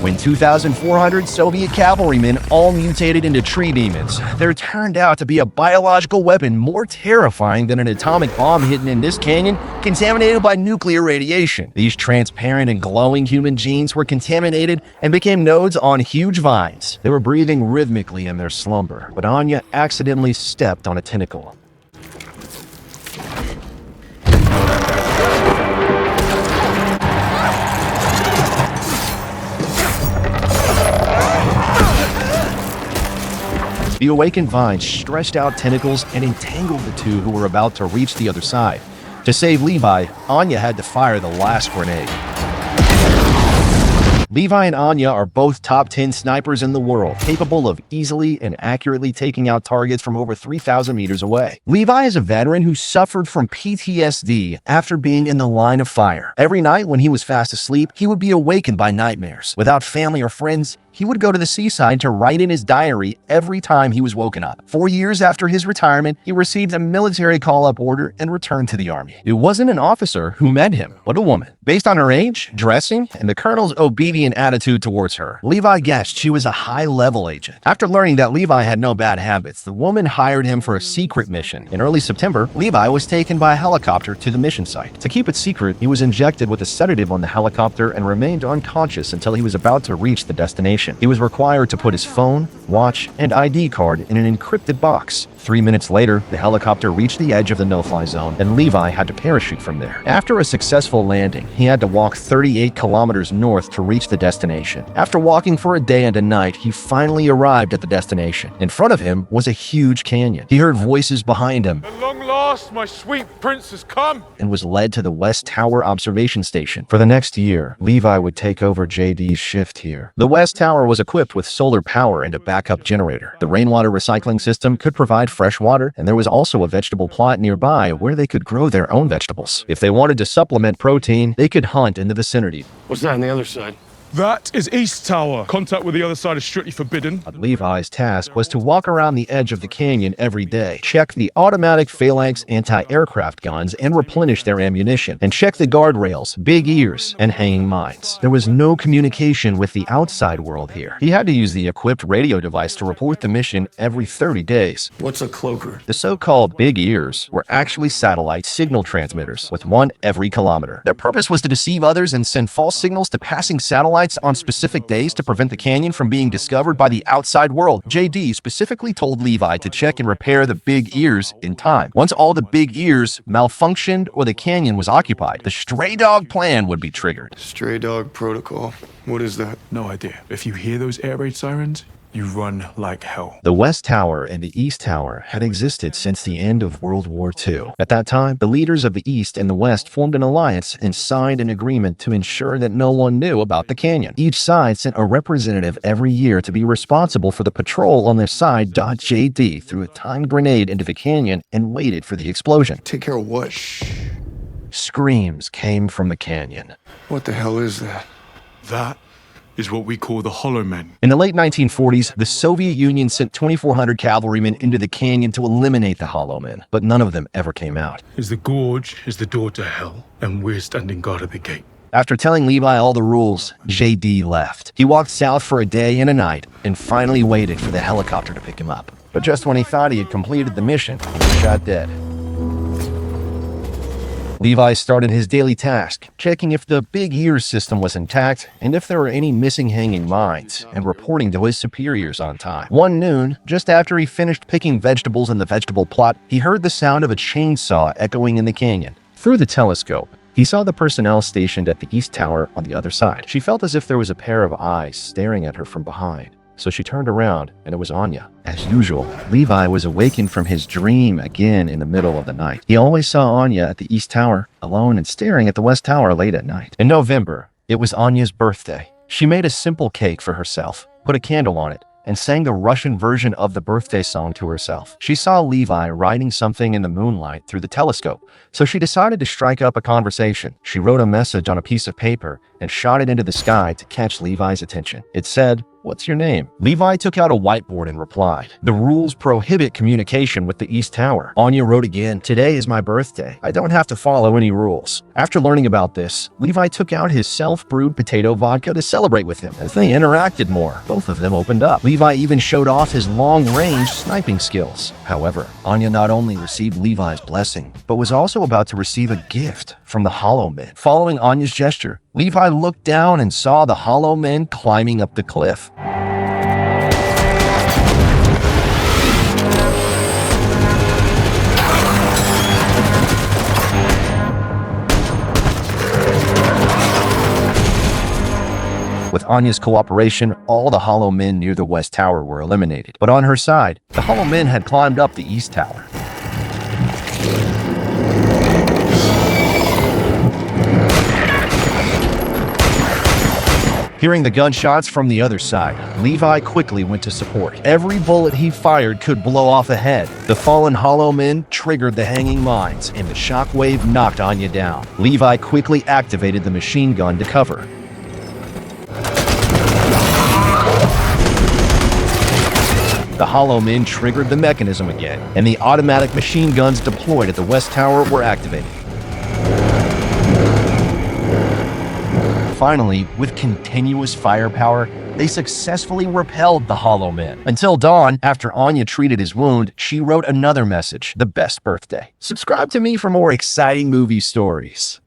When 2,400 Soviet cavalrymen all mutated into tree demons, there turned out to be a biological weapon more terrifying than an atomic bomb hidden in this canyon, contaminated by nuclear radiation. These transparent and glowing human genes were contaminated and became nodes on huge vines. They were breathing rhythmically in their slumber, but Anya accidentally stepped on a tentacle. The awakened vines stretched out tentacles and entangled the two who were about to reach the other side. To save Levi, Anya had to fire the last grenade. Levi and Anya are both top 10 snipers in the world, capable of easily and accurately taking out targets from over 3,000 meters away. Levi is a veteran who suffered from PTSD after being in the line of fire. Every night when he was fast asleep, he would be awakened by nightmares. Without family or friends, he would go to the seaside to write in his diary every time he was woken up. 4 years after his retirement, he received a military call-up order and returned to the army. It wasn't an officer who met him, but a woman. Based on her age, dressing, and the colonel's obedient attitude towards her, Levi guessed she was a high-level agent. After learning that Levi had no bad habits, the woman hired him for a secret mission. In early September, Levi was taken by a helicopter to the mission site. To keep it secret, he was injected with a sedative on the helicopter and remained unconscious until he was about to reach the destination. He was required to put his phone, watch, and ID card in an encrypted box. 3 minutes later, the helicopter reached the edge of the no-fly zone, and Levi had to parachute from there. After a successful landing, he had to walk 38 kilometers north to reach the destination. After walking for a day and a night, he finally arrived at the destination. In front of him was a huge canyon. He heard voices behind him. At long last, my sweet prince has come! And was led to the West Tower observation station. For the next year, Levi would take over JD's shift here. The West Tower was equipped with solar power and a backup generator. The rainwater recycling system could provide fresh water, and there was also a vegetable plot nearby where they could grow their own vegetables. If they wanted to supplement protein, they could hunt in the vicinity. What's that on the other side? That is East Tower. Contact with the other side is strictly forbidden. But Levi's task was to walk around the edge of the canyon every day, check the automatic phalanx anti-aircraft guns and replenish their ammunition, and check the guardrails, big ears, and hanging mines. There was no communication with the outside world here. He had to use the equipped radio device to report the mission every 30 days. What's a cloaker? The so-called big ears were actually satellite signal transmitters, with one every kilometer. Their purpose was to deceive others and send false signals to passing satellites on specific days to prevent the canyon from being discovered by the outside world. JD specifically told Levi to check and repair the big ears in time. Once all the big ears malfunctioned or the canyon was occupied, the stray dog plan would be triggered. Stray dog protocol. What is that? No idea. If you hear those air raid sirens, you run like hell. The West Tower and the East Tower had existed since the end of World War II. At that time, the leaders of the East and the West formed an alliance and signed an agreement to ensure that no one knew about the canyon. Each side sent a representative every year to be responsible for the patrol on their side. JD threw a timed grenade into the canyon and waited for the explosion. Take care of what? Screams came from the canyon. What the hell is that? That is what we call the Hollow Men. In the late 1940s, the Soviet Union sent 2,400 cavalrymen into the canyon to eliminate the Hollow Men, but none of them ever came out. The Gorge is the door to hell, and we're standing guard at the gate. After telling Levi all the rules, JD left. He walked south for a day and a night, and finally waited for the helicopter to pick him up. But just when he thought he had completed the mission, he was shot dead. Levi started his daily task, checking if the big ears system was intact and if there were any missing hanging mines, and reporting to his superiors on time. One noon, just after he finished picking vegetables in the vegetable plot, he heard the sound of a chainsaw echoing in the canyon. Through the telescope, he saw the personnel stationed at the East Tower on the other side. She felt as if there was a pair of eyes staring at her from behind. So she turned around, and it was Anya. As usual, Levi was awakened from his dream again in the middle of the night. He always saw Anya at the East Tower, alone and staring at the West Tower late at night. In November, it was Anya's birthday. She made a simple cake for herself, put a candle on it, and sang the Russian version of the birthday song to herself. She saw Levi writing something in the moonlight through the telescope, so she decided to strike up a conversation. She wrote a message on a piece of paper and shot it into the sky to catch Levi's attention. It said, "What's your name?" Levi took out a whiteboard and replied, "The rules prohibit communication with the East Tower." Anya wrote again, "Today is my birthday. I don't have to follow any rules." After learning about this, Levi took out his self-brewed potato vodka to celebrate with him. As they interacted more, both of them opened up. Levi even showed off his long-range sniping skills. However, Anya not only received Levi's blessing, but was also about to receive a gift from the Hollow Men. Following Anya's gesture, Levi looked down and saw the Hollow Men climbing up the cliff. With Anya's cooperation, all the Hollow Men near the West Tower were eliminated. But on her side, the Hollow Men had climbed up the East Tower. Hearing the gunshots from the other side, Levi quickly went to support. Every bullet he fired could blow off a head. The fallen Hollow Men triggered the hanging mines, and the shockwave knocked Anya down. Levi quickly activated the machine gun to cover. The Hollow Men triggered the mechanism again, and the automatic machine guns deployed at the West Tower were activated. Finally, with continuous firepower, they successfully repelled the Hollow Men. Until dawn, after Anya treated his wound, she wrote another message, "The best birthday." Subscribe to me for more exciting movie stories.